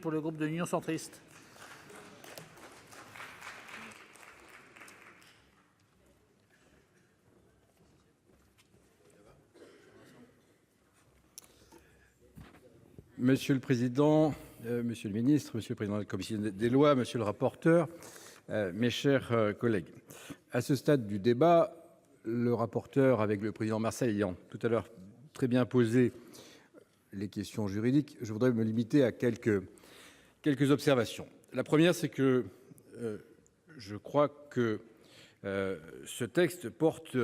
Pour le groupe de l'Union centriste. Monsieur le président, monsieur le ministre, monsieur le président de la commission des lois, monsieur le rapporteur, mes chers collègues, à ce stade du débat, le rapporteur avec le président Marseille ayant tout à l'heure très bien posé les questions juridiques, je voudrais me limiter à quelques observations. La première, c'est que je crois que ce texte porte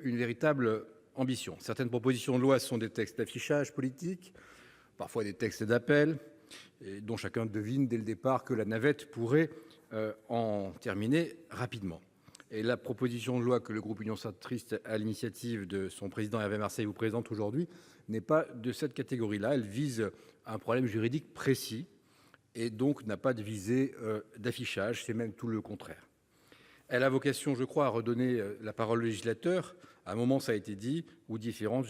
une véritable ambition. Certaines propositions de loi sont des textes d'affichage politique, parfois des textes d'appel, dont chacun devine dès le départ que la navette pourrait en terminer rapidement. Et la proposition de loi que le groupe Union centriste, à l'initiative de son président Hervé Marseille, vous présente aujourd'hui n'est pas de cette catégorie-là. Elle vise un problème juridique précis et donc n'a pas de visée d'affichage, c'est même tout le contraire. Elle a vocation, je crois, à redonner la parole au législateur, à un moment, ça a été dit, où différentes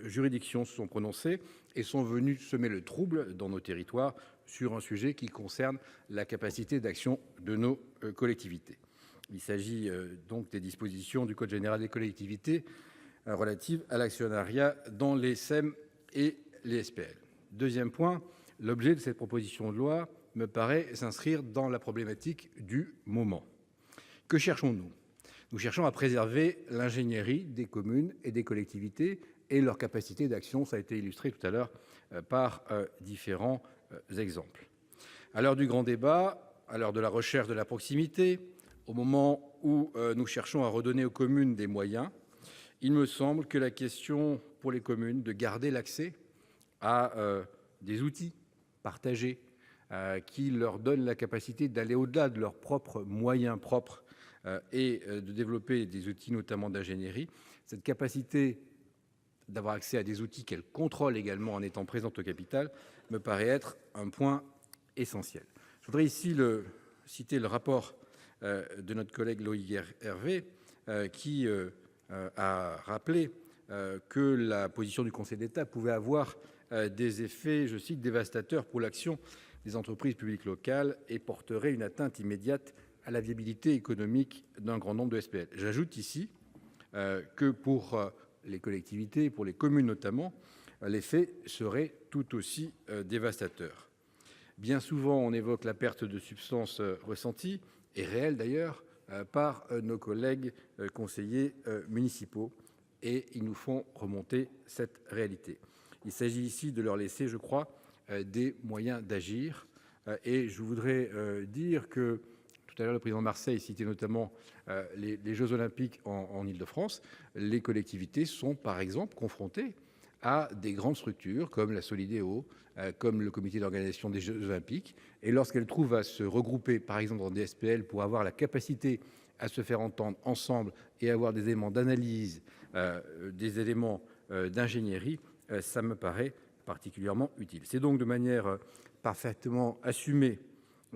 juridictions se sont prononcées et sont venues semer le trouble dans nos territoires sur un sujet qui concerne la capacité d'action de nos collectivités. Il s'agit donc des dispositions du Code général des collectivités relatives à l'actionnariat dans les SEM et les SPL. Deuxième point, l'objet de cette proposition de loi me paraît s'inscrire dans la problématique du moment. Que cherchons-nous ? Nous cherchons à préserver l'ingénierie des communes et des collectivités et leur capacité d'action. Ça a été illustré tout à l'heure par différents exemples. À l'heure du grand débat, à l'heure de la recherche de la proximité, au moment où nous cherchons à redonner aux communes des moyens, il me semble que la question pour les communes de garder l'accès à des outils partagés qui leur donnent la capacité d'aller au-delà de leurs propres moyens propres et de développer des outils notamment d'ingénierie, cette capacité d'avoir accès à des outils qu'elle contrôle également en étant présente au capital, me paraît être un point essentiel. Je voudrais ici citer le rapport de notre collègue Loïc Hervé qui a rappelé que la position du Conseil d'État pouvait avoir des effets, je cite, dévastateurs pour l'action des entreprises publiques locales et porterait une atteinte immédiate à la viabilité économique d'un grand nombre de SPL. J'ajoute ici que pour les collectivités, pour les communes notamment, l'effet serait tout aussi dévastateur. Bien souvent, on évoque la perte de substance ressentie, et réelle d'ailleurs, par nos collègues conseillers municipaux, et ils nous font remonter cette réalité. Il s'agit ici de leur laisser, je crois, des moyens d'agir, et je voudrais dire que tout à l'heure, le président Marseille citait notamment les Jeux Olympiques en Île-de-France. Les collectivités sont, par exemple, confrontées à des grandes structures comme la Solidéo, comme le comité d'organisation des Jeux Olympiques. Et lorsqu'elles trouvent à se regrouper, par exemple, dans des SPL pour avoir la capacité à se faire entendre ensemble et avoir des éléments d'analyse, des éléments d'ingénierie, ça me paraît particulièrement utile. C'est donc de manière parfaitement assumée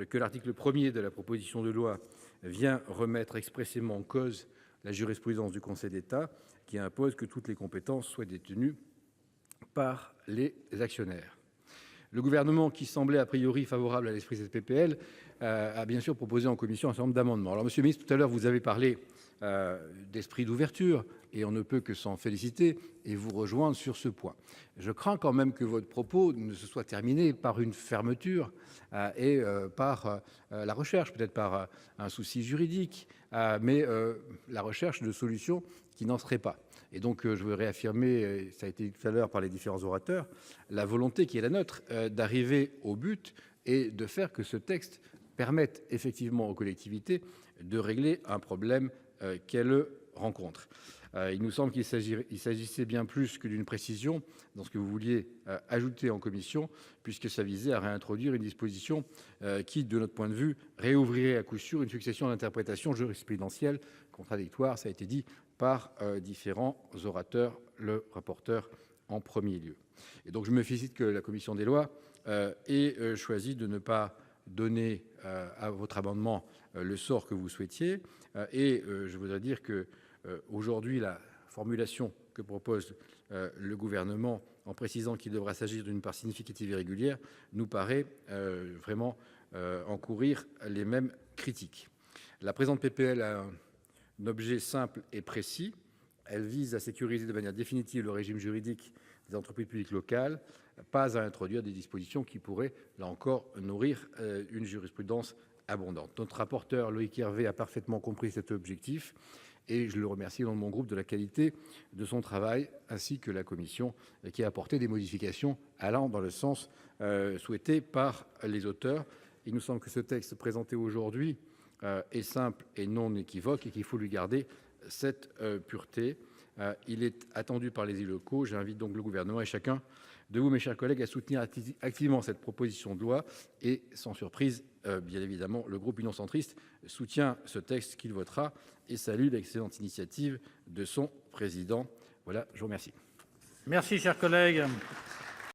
que l'article 1er de la proposition de loi vient remettre expressément en cause la jurisprudence du Conseil d'État qui impose que toutes les compétences soient détenues par les actionnaires. Le gouvernement, qui semblait a priori favorable à l'esprit de cette PPL, a bien sûr proposé en commission un certain nombre d'amendements. Alors, monsieur le ministre, tout à l'heure, vous avez parlé d'esprit d'ouverture, et on ne peut que s'en féliciter et vous rejoindre sur ce point. Je crains quand même que votre propos ne se soit terminé par une fermeture et par la recherche, peut-être par un souci juridique, mais la recherche de solutions qui n'en seraient pas. Et donc, je veux réaffirmer, ça a été dit tout à l'heure par les différents orateurs, la volonté qui est la nôtre d'arriver au but et de faire que ce texte permette effectivement aux collectivités de régler un problème qu'elles rencontrent. Il nous semble qu'il s'agissait bien plus que d'une précision dans ce que vous vouliez ajouter en commission, puisque ça visait à réintroduire une disposition qui, de notre point de vue, réouvrirait à coup sûr une succession d'interprétations jurisprudentielles contradictoires, ça a été dit par différents orateurs, le rapporteur en premier lieu. Et donc je me félicite que la commission des lois ait choisi de ne pas donner à votre amendement le sort que vous souhaitiez. Et je voudrais dire que aujourd'hui la formulation que propose le gouvernement en précisant qu'il devra s'agir d'une part significative et régulière, nous paraît vraiment encourir les mêmes critiques. La présente PPL a un objet simple et précis. Elle vise à sécuriser de manière définitive le régime juridique des entreprises publiques locales, pas à introduire des dispositions qui pourraient, là encore, nourrir une jurisprudence abondante. Notre rapporteur, Loïc Hervé, a parfaitement compris cet objectif et je le remercie au nom de mon groupe de la qualité de son travail, ainsi que la commission qui a apporté des modifications allant dans le sens souhaité par les auteurs. Il nous semble que ce texte présenté aujourd'hui est simple et non équivoque et qu'il faut lui garder cette pureté. Il est attendu par les élus locaux. J'invite donc le gouvernement et chacun de vous, mes chers collègues, à soutenir activement cette proposition de loi. Et sans surprise, bien évidemment, le groupe Union Centriste soutient ce texte qu'il votera et salue l'excellente initiative de son président. Voilà, je vous remercie. Merci, cher collègue.